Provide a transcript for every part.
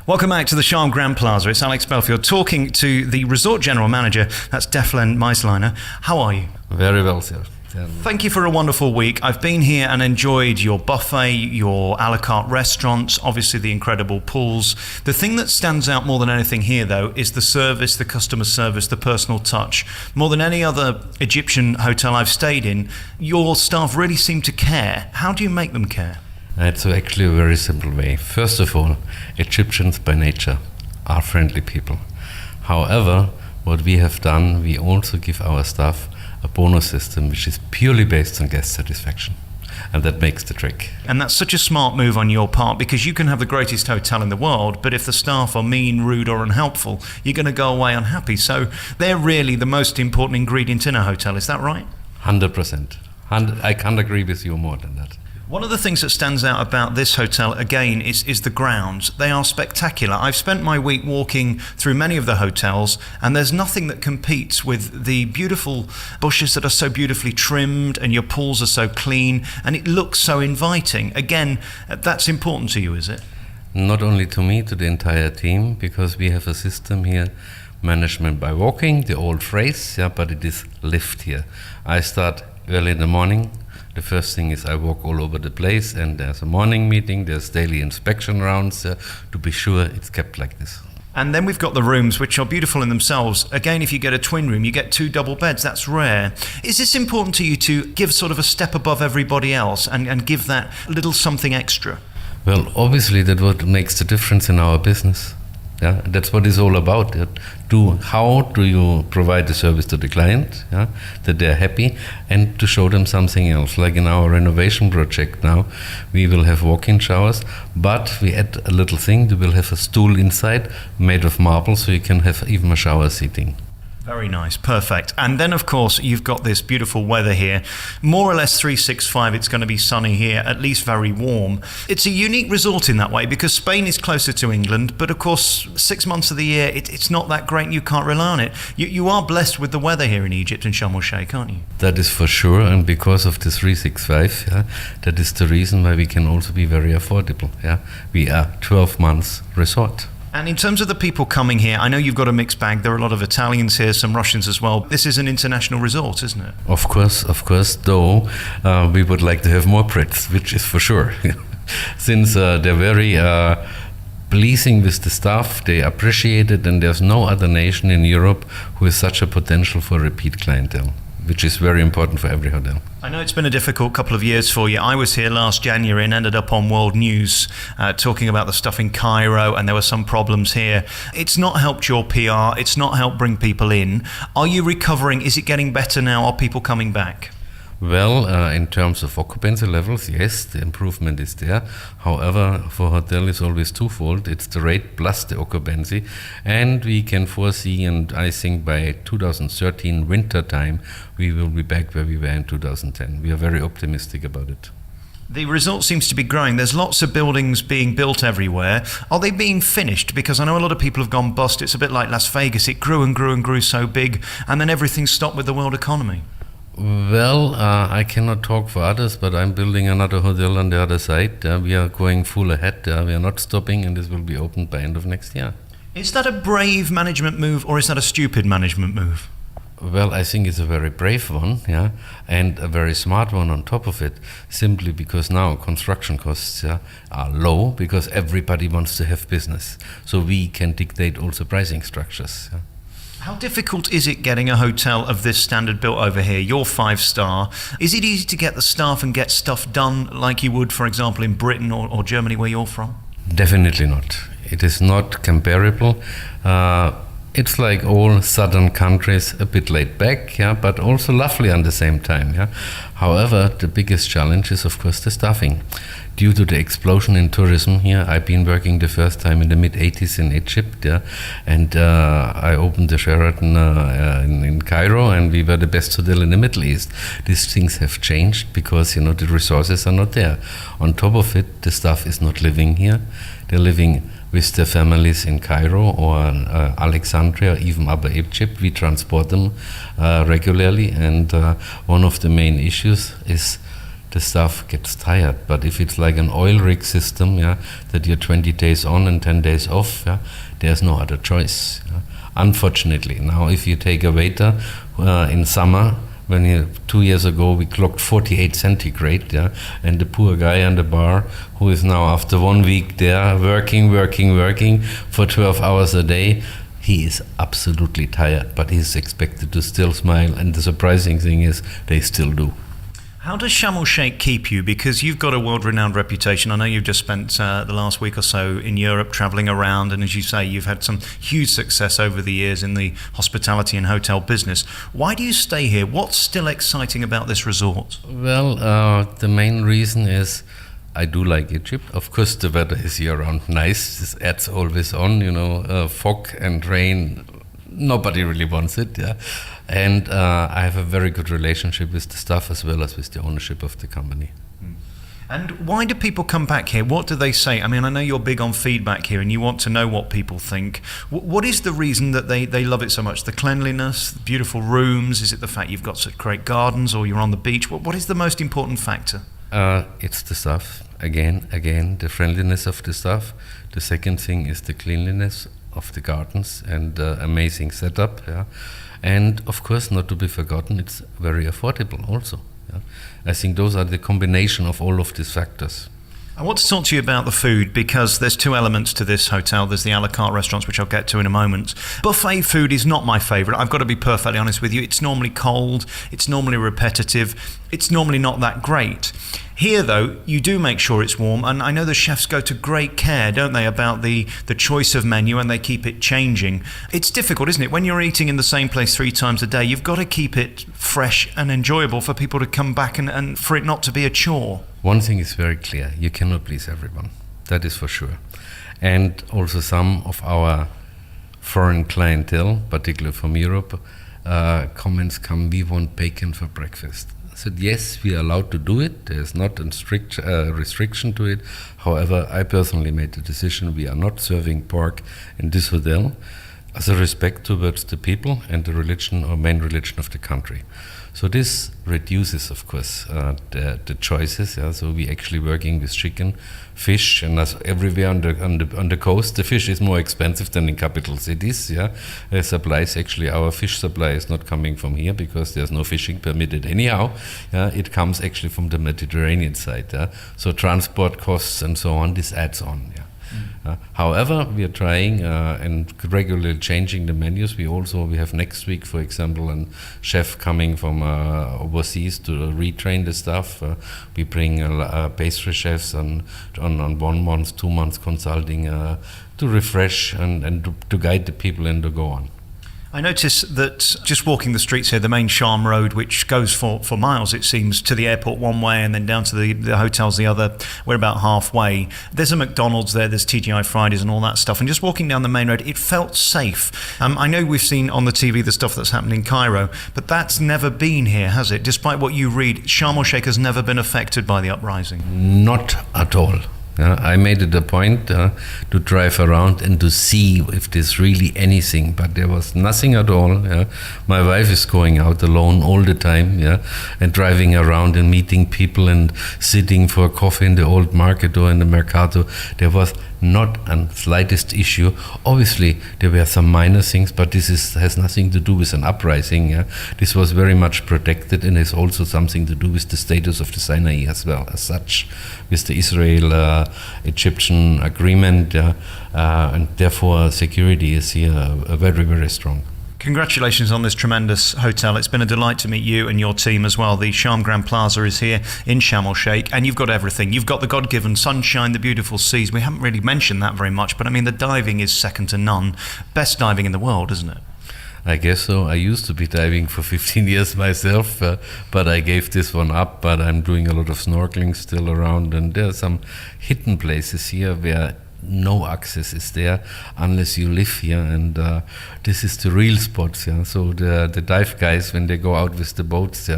Welcome back to the Sharm Grand Plaza. It's Alex Belfield talking to the resort general manager. That's Deflen Meisliner. How are you? Very well, sir. Thank you for a wonderful week. I've been here and enjoyed your buffet, your a la carte restaurants, obviously the incredible pools. The thing that stands out more than anything here, though, is the service, the customer service, the personal touch. More than any other Egyptian hotel I've stayed in, your staff really seem to care. How do you make them care? It's actually a very simple way. First of all, Egyptians by nature are friendly people. However, what we have done, we also give our staff a bonus system which is purely based on guest satisfaction. And that makes the trick. And that's such a smart move on your part, because you can have the greatest hotel in the world, but if the staff are mean, rude or unhelpful, you're going to go away unhappy. So they're really the most important ingredient in a hotel, is that right? 100%. I can't agree with you more than that. One of the things that stands out about this hotel, again, is the grounds. They are spectacular. I've spent my week walking through many of the hotels, and there's nothing that competes with the beautiful bushes that are so beautifully trimmed, and your pools are so clean, and it looks so inviting. Again, that's important to you, is it? Not only to me, to the entire team, because we have a system here, management by walking, the old phrase, but it is lived here. I start early in the morning. The first thing is I walk all over the place, and there's a morning meeting, there's daily inspection rounds to be sure it's kept like this. And then we've got the rooms, which are beautiful in themselves. Again, if you get a twin room, you get 2 double beds. That's rare. Is this important to you to give sort of a step above everybody else and give that little something extra? Well, obviously that's what makes the difference in our business. Yeah, that's what it's all about. How do you provide the service to the client, that they're happy, and to show them something else. Like in our renovation project now, we will have walk-in showers, but we add a little thing. We will have a stool inside made of marble, so you can have even a shower seating. Very nice, perfect. And then, of course, you've got this beautiful weather here. More or less 365, it's going to be sunny here, at least very warm. It's a unique resort in that way, because Spain is closer to England, but of course, 6 months of the year, it's not that great and you can't rely on it. You are blessed with the weather here in Egypt and Sharm El Sheikh, aren't you? That is for sure, and because of the 365, that is the reason why we can also be very affordable. We are 12 months resort. And in terms of the people coming here, I know you've got a mixed bag. There are a lot of Italians here, some Russians as well. This is an international resort, isn't it? Of course, though we would like to have more Brits, which is for sure. Since they're very pleasing with the staff, they appreciate it, and there's no other nation in Europe who has such a potential for repeat clientele, which is very important for every hotel. I know it's been a difficult couple of years for you. I was here last January and ended up on World News talking about the stuff in Cairo, and there were some problems here. It's not helped your PR, it's not helped bring people in. Are you recovering? Is it getting better now? Are people coming back? Well, in terms of occupancy levels, yes, the improvement is there. However, for hotel it's always twofold. It's the rate plus the occupancy. And we can foresee, and I think by 2013 winter time, we will be back where we were in 2010. We are very optimistic about it. The resort seems to be growing. There's lots of buildings being built everywhere. Are they being finished? Because I know a lot of people have gone bust. It's a bit like Las Vegas. It grew and grew and grew so big, and then everything stopped with the world economy. Well, I cannot talk for others, but I'm building another hotel on the other side. We are going full ahead. We are not stopping, and this will be opened by end of next year. Is that a brave management move, or is that a stupid management move? Well, I think it's a very brave one, and a very smart one on top of it, simply because now construction costs are low, because everybody wants to have business. So we can dictate also pricing structures. How difficult is it getting a hotel of this standard built over here? You're 5-star. Is it easy to get the staff and get stuff done like you would, for example, in Britain or Germany, where you're from? Definitely not. It is not comparable. It's like all southern countries, a bit laid back, but also lovely at the same time. However, the biggest challenge is, of course, the staffing. Due to the explosion in tourism here, I've been working the first time in the mid-80s in Egypt, and I opened the Sheraton in Cairo, and we were the best hotel in the Middle East. These things have changed because, the resources are not there. On top of it, the staff is not living here. They're living with their families in Cairo or Alexandria, even Upper Egypt. We transport them regularly, and one of the main issues is the staff gets tired. But if it's like an oil rig system, yeah, that you're 20 days on and 10 days off, yeah, there's no other choice. Yeah. Unfortunately, now if you take a waiter in summer, 2 years ago we clocked 48 centigrade, yeah, and the poor guy on the bar who is now after 1 week there working for 12 hours a day, he is absolutely tired, but he's expected to still smile, and the surprising thing is they still do. How does Sharm El Sheikh keep you? Because you've got a world-renowned reputation. I know you've just spent the last week or so in Europe traveling around, and as you say, you've had some huge success over the years in the hospitality and hotel business. Why do you stay here? What's still exciting about this resort? Well, the main reason is I do like Egypt. Of course, the weather is year-round nice. This adds always on, fog and rain. Nobody really wants it, yeah. And I have a very good relationship with the staff as well as with the ownership of the company. And why do people come back here? What do they say? I mean, I know you're big on feedback here and you want to know what people think. What is the reason that they love it so much? The cleanliness, the beautiful rooms? Is it the fact you've got such great gardens or you're on the beach? What is the most important factor? It's the staff. Again, the friendliness of the staff. The second thing is the cleanliness of the gardens and amazing setup, yeah. And of course, not to be forgotten, it's very affordable also. Yeah? I think those are the combination of all of these factors. I want to talk to you about the food because there's two elements to this hotel. There's the a la carte restaurants, which I'll get to in a moment. Buffet food is not my favourite. I've got to be perfectly honest with you. It's normally cold, it's normally repetitive, it's normally not that great. Here, though, you do make sure it's warm, and I know the chefs go to great care, don't they, about the choice of menu, and they keep it changing. It's difficult, isn't it? When you're eating in the same place 3 times a day, you've got to keep it fresh and enjoyable for people to come back and for it not to be a chore. One thing is very clear, you cannot please everyone. That is for sure. And also some of our foreign clientele, particularly from Europe, comments come, we want bacon for breakfast. I said, yes, we are allowed to do it. There's not a strict restriction to it. However, I personally made the decision we are not serving pork in this hotel as a respect towards the people and the religion or main religion of the country. So this reduces, of course, the choices. Yeah? So we actually working with chicken, fish, and as everywhere on the coast, the fish is more expensive than in capital cities. Yeah, supplies actually our fish supply is not coming from here because there's no fishing permitted anyhow. Yeah? It comes actually from the Mediterranean side. Yeah? So transport costs and so on, this adds on. Yeah. However, we are trying and regularly changing the menus. We have next week, for example, a chef coming from overseas to retrain the staff. We bring pastry chefs on 1 month, 2 months consulting to refresh and to guide the people and to go on. I noticed that just walking the streets here, the main Sharm Road, which goes for miles, it seems, to the airport one way and then down to the hotels the other, we're about halfway. There's a McDonald's there's TGI Fridays and all that stuff. And just walking down the main road, it felt safe. I know we've seen on the TV the stuff that's happened in Cairo, but that's never been here, has it? Despite what you read, Sharm El Sheikh has never been affected by the uprising. Not at all. I made it a point to drive around and to see if there's really anything, but there was nothing at all. My wife is going out alone all the time, and driving around and meeting people and sitting for coffee in the old market or in the Mercato. There was not a slightest issue. Obviously, there were some minor things, but this has nothing to do with an uprising. This was very much protected and has also something to do with the status of the Sinai as well, as such, with the Israel-Egyptian agreement, and therefore security is here very, very strong. Congratulations on this tremendous hotel. It's been a delight to meet you and your team as well. The Sharm Grand Plaza is here in Sharm El Sheikh, and you've got everything. You've got the God-given sunshine, the beautiful seas. We haven't really mentioned that very much, but I mean, the diving is second to none. Best diving in the world, isn't it? I guess so. I used to be diving for 15 years myself, but I gave this one up. But I'm doing a lot of snorkeling still around, and there are some hidden places here where no access is there unless you live here, and this is the real spots. So the dive guys, when they go out with the boats,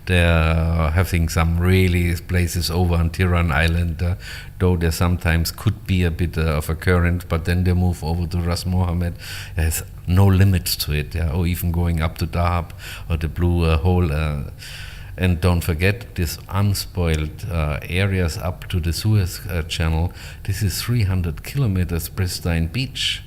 they're having some really places over on Tiran Island, though there sometimes could be a bit of a current, but then they move over to Ras Mohammed. There's no limits to it, or even going up to Dahab or the Blue Hole. And don't forget this unspoiled areas up to the Suez Channel. This is 300 kilometers pristine beach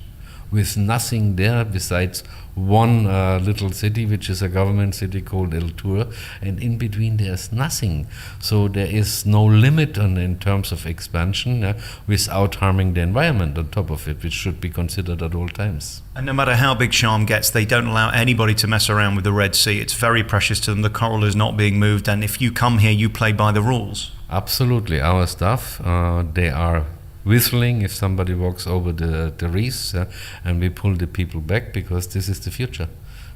with nothing there besides one little city, which is a government city called El Tour, and in between there's nothing. So there is no limit in terms of expansion without harming the environment on top of it, which should be considered at all times. And no matter how big Sharm gets, they don't allow anybody to mess around with the Red Sea. It's very precious to them. The coral is not being moved, and if you come here, you play by the rules. Absolutely. Our staff, they are whistling if somebody walks over the reefs, and we pull the people back because this is the future.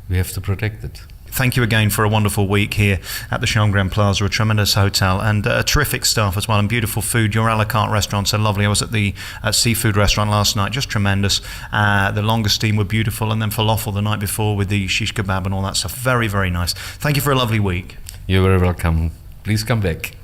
We have to protect it. Thank you again for a wonderful week here at the Sharm Grand Plaza, a tremendous hotel and terrific staff as well, and beautiful food. Your a la carte restaurants are lovely. I was at the seafood restaurant last night, just tremendous. The langoustine were beautiful, and then falafel the night before with the shish kebab and all that stuff. Very, very nice. Thank you for a lovely week. You're very welcome. Please come back.